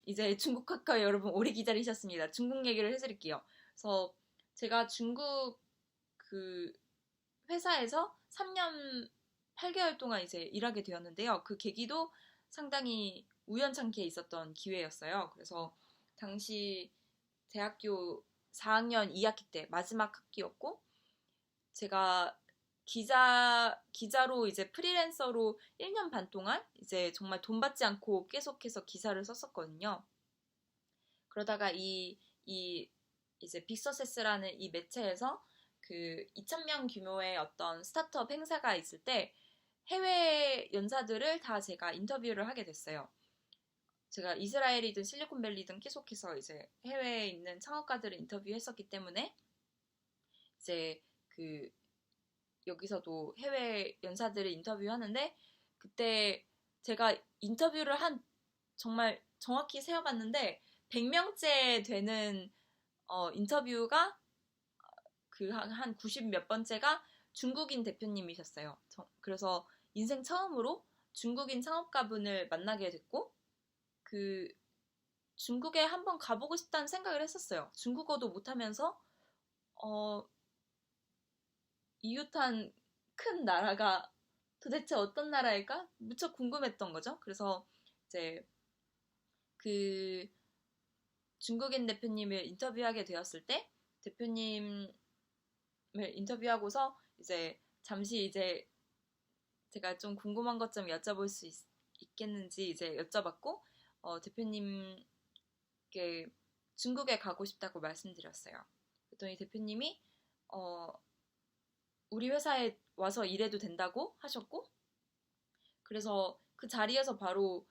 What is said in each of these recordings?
이제 중국 카카오 여러분 오래 기다리셨습니다. 중국 얘기를 해드릴게요. 그래서 제가 중국 그 회사에서 3년 8개월 동안 이제 일하게 되었는데요. 그 계기도 상당히 우연찮게 있었던 기회였어요. 그래서 당시 대학교 4학년 2학기 때 마지막 학기였고, 제가 기자로 이제 프리랜서로 1년 반 동안 이제 정말 돈 받지 않고 계속해서 기사를 썼었거든요. 그러다가 이 이제 빅서세스라는 이 매체에서 그 2,000명 규모의 어떤 스타트업 행사가 있을 때 해외 연사들을 다 제가 인터뷰를 하게 됐어요. 제가 이스라엘이든 실리콘밸리든 계속해서 이제 해외에 있는 창업가들을 인터뷰했었기 때문에 이제 그 여기서도 해외 연사들을 인터뷰하는데, 그때 제가 인터뷰를 한 정말 정확히 세어봤는데 100명째 되는 인터뷰가 그 한 90 몇 번째가 중국인 대표님이셨어요. 그래서 인생 처음으로 중국인 창업가분을 만나게 됐고, 그 중국에 한번 가보고 싶다는 생각을 했었어요. 중국어도 못하면서 이웃한 큰 나라가 도대체 어떤 나라일까? 무척 궁금했던 거죠. 그래서 이제 그 중국인 대표님을 인터뷰하게 되었을 때, 대표님을 인터뷰하고서 이제 잠시 이제 제가 좀 궁금한 것 좀 여쭤볼 수 있겠는지 이제 여쭤봤고, 대표님께 중국에 가고 싶다고 말씀드렸어요. 그랬더니 대표님이 어, 우리 회사에 와서 일해도 된다고 하셨고, 그래서 그 자리에서 바로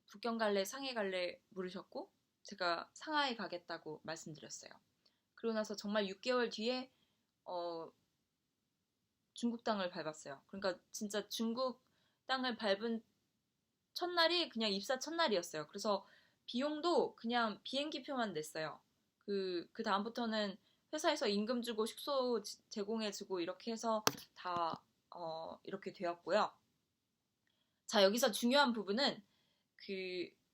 북경 갈래, 상해 갈래 물으셨고, 제가 상하이 가겠다고 말씀드렸어요. 그러고 나서 정말 6개월 뒤에 어, 중국 땅을 밟았어요. 그러니까 진짜 중국 땅을 밟은 첫날이 그냥 입사 첫날이었어요. 그래서 비용도 그냥 비행기 표만 냈어요. 그 다음부터는 회사에서 임금 주고 숙소 제공해주고 이렇게 해서 다 이렇게 되었고요. 자, 여기서 중요한 부분은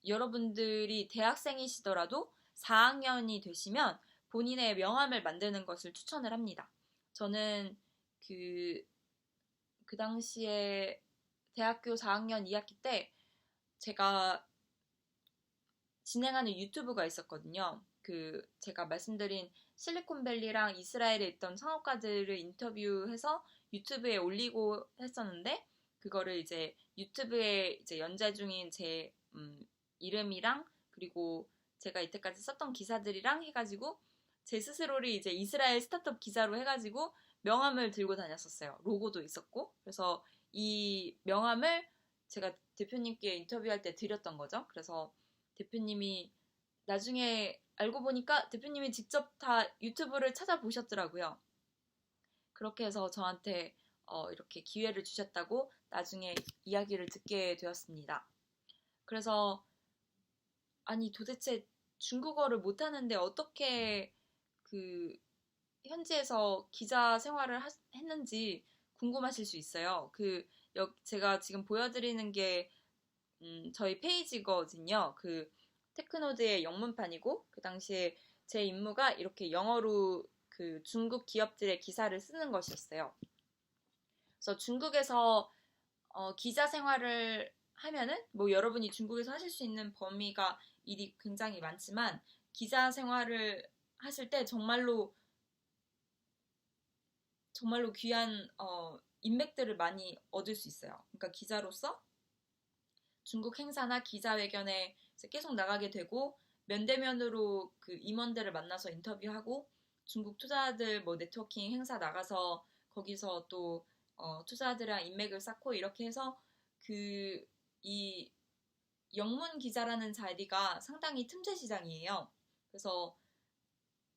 여러분들이 대학생이시더라도 4학년이 되시면 본인의 명함을 만드는 것을 추천을 합니다. 저는 그 당시에 대학교 4학년 2학기 때 제가 진행하는 유튜브가 있었거든요. 제가 말씀드린 실리콘밸리랑 이스라엘에 있던 창업가들을 인터뷰해서 유튜브에 올리고 했었는데, 그거를 이제 유튜브에 이제 연재 중인 제 이름이랑 그리고 제가 이때까지 썼던 기사들이랑 해가지고 제 스스로를 이제 이스라엘 스타트업 기자로 해가지고 명함을 들고 다녔었어요. 로고도 있었고. 그래서 이 명함을 제가 대표님께 인터뷰할 때 드렸던 거죠. 그래서 대표님이 나중에 알고 보니까 대표님이 직접 다 유튜브를 찾아보셨더라고요. 그렇게 해서 저한테 이렇게 기회를 주셨다고 나중에 이야기를 듣게 되었습니다. 그래서 아니 도대체 중국어를 못하는데 어떻게 그 현지에서 기자 생활을 했는지 궁금하실 수 있어요. 제가 지금 보여드리는 게 저희 페이지거든요. 테크노드의 영문판이고, 그 당시에 제 임무가 이렇게 영어로 그 중국 기업들의 기사를 쓰는 것이었어요. 그래서 중국에서 기자 생활을 하면은 뭐 여러분이 중국에서 하실 수 있는 범위가 일이 굉장히 많지만, 기자 생활을 하실 때 정말로 귀한 인맥들을 많이 얻을 수 있어요. 그러니까 기자로서 중국 행사나 기자회견에 계속 나가게 되고, 면대면으로 그 임원들을 만나서 인터뷰하고, 중국 투자들 뭐 네트워킹 행사 나가서 거기서 또 투자들이랑 인맥을 쌓고, 이렇게 해서 이 영문 기자라는 자리가 상당히 틈새 시장이에요. 그래서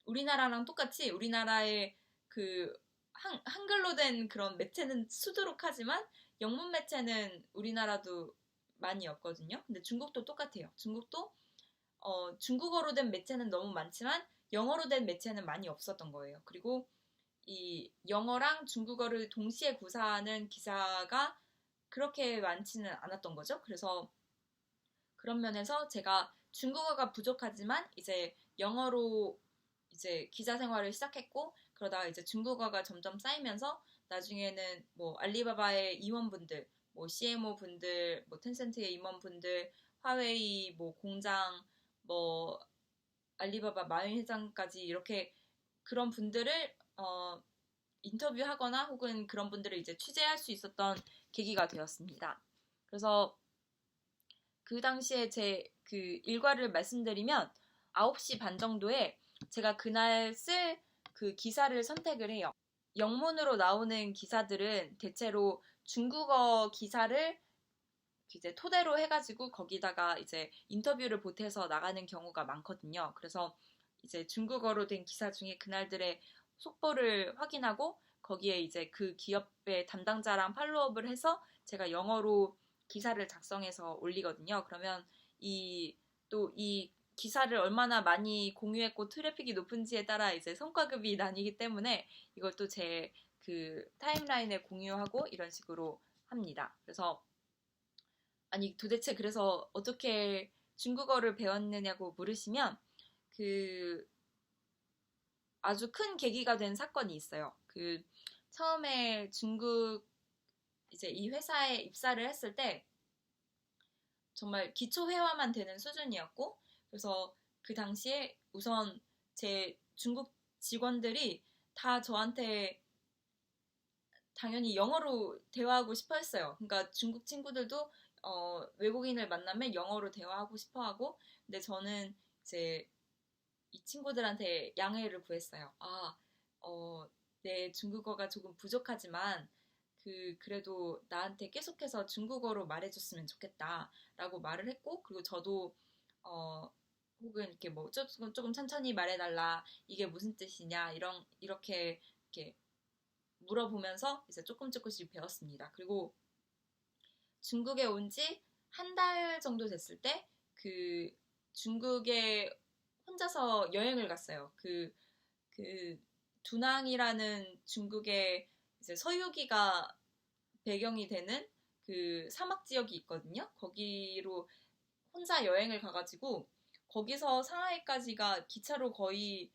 우리나라랑 똑같이 우리나라의 한글로 된 그런 매체는 수두룩하지만 영문 매체는 우리나라도 많이 없거든요. 근데 중국도 똑같아요. 중국도 중국어로 된 매체는 너무 많지만 영어로 된 매체는 많이 없었던 거예요. 그리고 이 영어랑 중국어를 동시에 구사하는 기사가 그렇게 많지는 않았던 거죠. 그래서 그런 면에서 제가 중국어가 부족하지만 이제 영어로 이제 기자 생활을 시작했고 그러다가 이제 중국어가 점점 쌓이면서 나중에는 뭐 알리바바의 임원분들, 뭐 CMO 분들, 뭐 텐센트의 임원분들, 화웨이 뭐 공장, 뭐 알리바바 마윈 회장까지 이렇게 그런 분들을 인터뷰하거나 혹은 그런 분들을 이제 취재할 수 있었던 계기가 되었습니다. 그래서 그 당시에 제 그 일과를 말씀드리면 9시 반 정도에 제가 그날 쓸 그 기사를 선택을 해요. 영문으로 나오는 기사들은 대체로 중국어 기사를 이제 토대로 해가지고 거기다가 이제 인터뷰를 보태서 나가는 경우가 많거든요. 그래서 이제 중국어로 된 기사 중에 그날들의 속보를 확인하고 거기에 이제 그 기업의 담당자랑 팔로우업을 해서 제가 영어로 기사를 작성해서 올리거든요. 그러면 또 이 기사를 얼마나 많이 공유했고 트래픽이 높은지에 따라 이제 성과급이 나뉘기 때문에 이것도 제 그 타임라인에 공유하고 이런 식으로 합니다. 그래서 아니 도대체 그래서 어떻게 중국어를 배웠느냐고 물으시면 그 아주 큰 계기가 된 사건이 있어요. 그 처음에 중국 이제 이 회사에 입사를 했을 때 정말 기초 회화만 되는 수준이었고 그래서 그 당시에 우선 제 중국 직원들이 다 저한테 당연히 영어로 대화하고 싶어 했어요. 그러니까 중국 친구들도 외국인을 만나면 영어로 대화하고 싶어 하고 근데 저는 이제 이 친구들한테 양해를 구했어요. 내 중국어가 조금 부족하지만 그래도 나한테 계속해서 중국어로 말해줬으면 좋겠다라고 말을 했고 그리고 저도 어, 혹은 이렇게 뭐 조금 천천히 말해달라 이게 무슨 뜻이냐 이렇게 물어보면서 이제 조금씩 배웠습니다. 그리고 중국에 온 지 한 달 정도 됐을 때 그 중국에 혼자서 여행을 갔어요. 그 두낭이라는 중국의 이제 서유기가 배경이 되는 그 사막 지역이 있거든요. 거기로 혼자 여행을 가가지고 거기서 상하이까지가 기차로 거의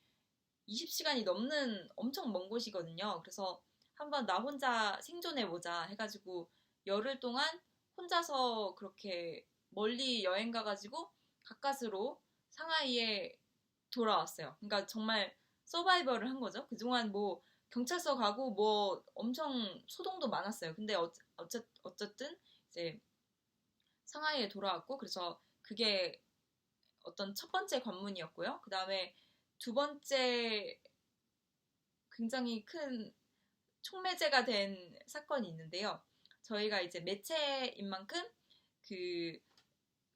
20시간이 넘는 엄청 먼 곳이거든요. 그래서 한번 나 혼자 생존해보자 해가지고 열흘 동안 혼자서 그렇게 멀리 여행 가가지고 가까스로 상하이에 돌아왔어요. 그러니까 정말 서바이벌을 한 거죠. 그동안 뭐 경찰서 가고 뭐 엄청 소동도 많았어요. 근데 어쨌든 이제 상하이에 돌아왔고 그래서 그게 어떤 첫 번째 관문이었고요. 그 다음에 두 번째 굉장히 큰 촉매제가 된 사건이 있는데요. 저희가 이제 매체인 만큼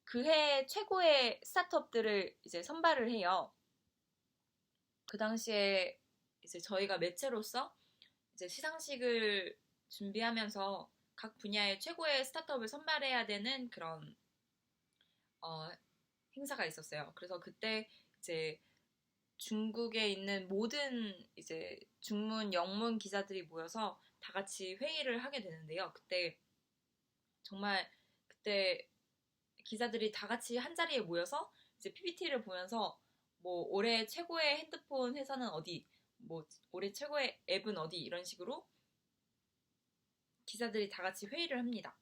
그해 최고의 스타트업들을 이제 선발을 해요. 그 당시에 이제 저희가 매체로서 이제 시상식을 준비하면서 각 분야의 최고의 스타트업을 선발해야 되는 그런 행사가 있었어요. 그래서 그때 이제 중국에 있는 모든 이제 중문, 영문 기자들이 모여서 다 같이 회의를 하게 되는데요. 그때 기자들이 다 같이 한 자리에 모여서 이제 PPT를 보면서 뭐 올해 최고의 핸드폰 회사는 어디, 뭐 올해 최고의 앱은 어디 이런 식으로 기자들이 다 같이 회의를 합니다.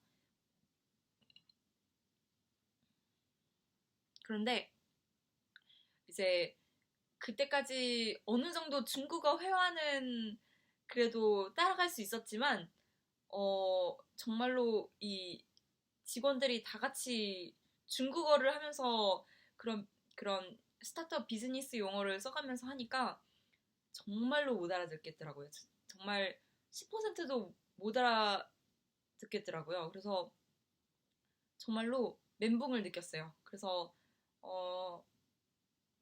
그런데 이제 그때까지 어느 정도 중국어 회화는 그래도 따라갈 수 있었지만 정말로 이 직원들이 다 같이 중국어를 하면서 그런 스타트업 비즈니스 용어를 써가면서 하니까 정말로 못 알아듣겠더라고요. 정말 10%도 못 알아듣겠더라고요. 그래서 정말로 멘붕을 느꼈어요. 그래서 어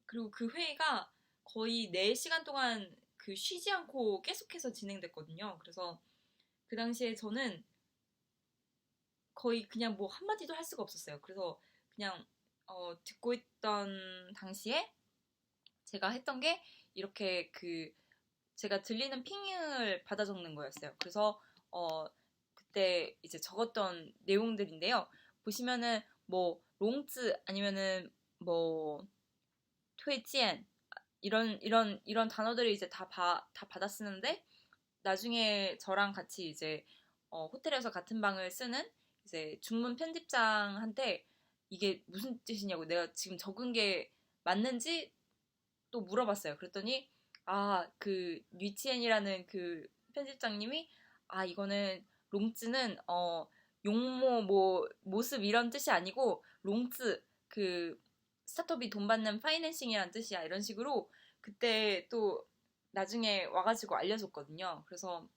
그리고 그 회의가 거의 4시간 동안 쉬지 않고 계속해서 진행됐거든요. 그래서 그 당시에 저는 거의 그냥 뭐 한마디도 할 수가 없었어요. 그래서 그냥 듣고 있던 당시에 제가 했던 게 이렇게 제가 들리는 핑을 받아 적는 거였어요. 그래서 그때 이제 적었던 내용들인데요. 보시면은 뭐 롱츠 아니면은 뭐推荐 이런 단어들을 이제 다 받아 쓰는데 나중에 저랑 같이 이제 호텔에서 같은 방을 쓰는 이제 중문 편집장한테 이게 무슨 뜻이냐고 내가 지금 적은 게 맞는지 또 물어봤어요. 그랬더니 그 류치엔이라는 그 편집장님이 이거는 롱즈는 용모 뭐 모습 이런 뜻이 아니고 롱즈 그 스타트업이 돈 받는 파이낸싱이라는 뜻이야 이런 식으로 그때 또 나중에 와가지고 알려줬거든요. 그래서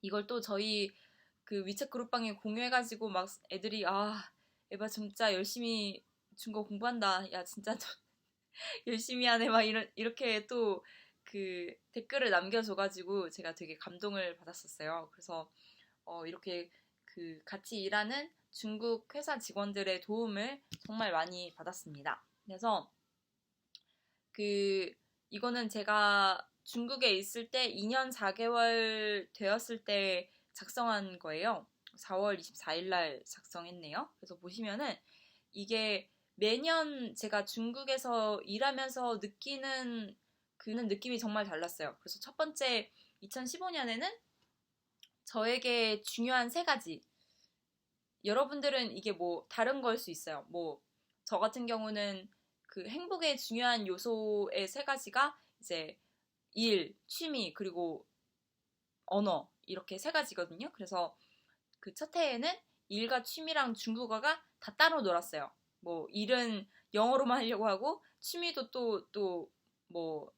이걸 또 저희 그 위챗 그룹방에 공유해가지고 막 애들이 에바 진짜 열심히 중국어 공부한다. 야 진짜 열심히 하네 막 이렇게 또 그 댓글을 남겨줘가지고 제가 되게 감동을 받았었어요. 그래서 이렇게 그 같이 일하는 중국 회사 직원들의 도움을 정말 많이 받았습니다. 그래서 그 이거는 제가 중국에 있을 때 2년 4개월 되었을 때 작성한 거예요. 4월 24일 날 작성했네요. 그래서 보시면은 이게 매년 제가 중국에서 일하면서 느끼는 그는 느낌이 정말 달랐어요. 그래서 첫 번째 2015년에는 저에게 중요한 세 가지. 여러분들은 이게 뭐 다른 걸 수 있어요. 뭐 저 같은 경우는 그 행복의 중요한 요소의 세 가지가 이제 일, 취미, 그리고 언어 이렇게 세 가지거든요. 그래서 그 첫 해에는 일과 취미랑 중국어가 다 따로 놀았어요. 뭐 일은 영어로만 하려고 하고 취미도 또 뭐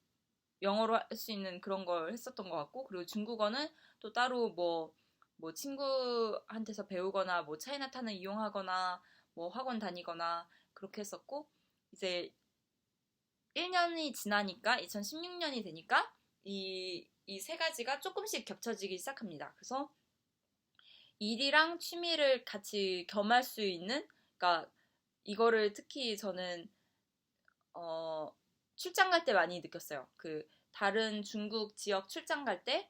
영어로 할 수 있는 그런 걸 했었던 것 같고 그리고 중국어는 또 따로 뭐 친구한테서 배우거나 뭐 차이나타운을 이용하거나 뭐 학원 다니거나 그렇게 했었고 이제 1년이 지나니까 2016년이 되니까 이 세 가지가 조금씩 겹쳐지기 시작합니다. 그래서 일이랑 취미를 같이 겸할 수 있는 그러니까 이거를 특히 저는 출장 갈 때 많이 느꼈어요. 그 다른 중국 지역 출장 갈 때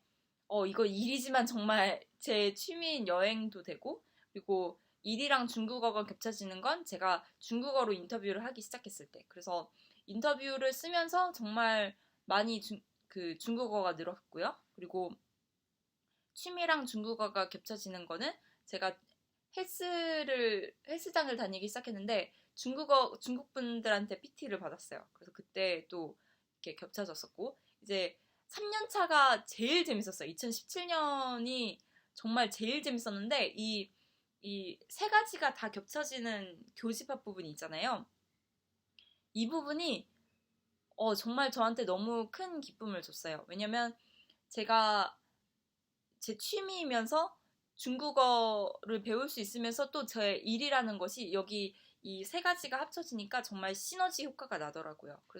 이거 일이지만 정말 제 취미인 여행도 되고 그리고 일이랑 중국어가 겹쳐지는 건 제가 중국어로 인터뷰를 하기 시작했을 때 그래서 인터뷰를 쓰면서 정말 많이 그 중국어가 늘었고요. 그리고 취미랑 중국어가 겹쳐지는 거는 제가 헬스장을 다니기 시작했는데 중국 분들한테 PT를 받았어요. 그래서 그때 또 이렇게 겹쳐졌었고 이제 3년 차가 제일 재밌었어요. 2017년이 정말 제일 재밌었는데 이 세 가지가 다 겹쳐지는 교집합 부분이 있잖아요. 이 부분이 정말 저한테 너무 큰 기쁨을 줬어요. 왜냐면 제가 제 취미이면서 중국어를 배울 수 있으면서 또 제 일이라는 것이 여기 이 세 가지가 합쳐지니까 정말 시너지 효과가 나더라고요. 그래서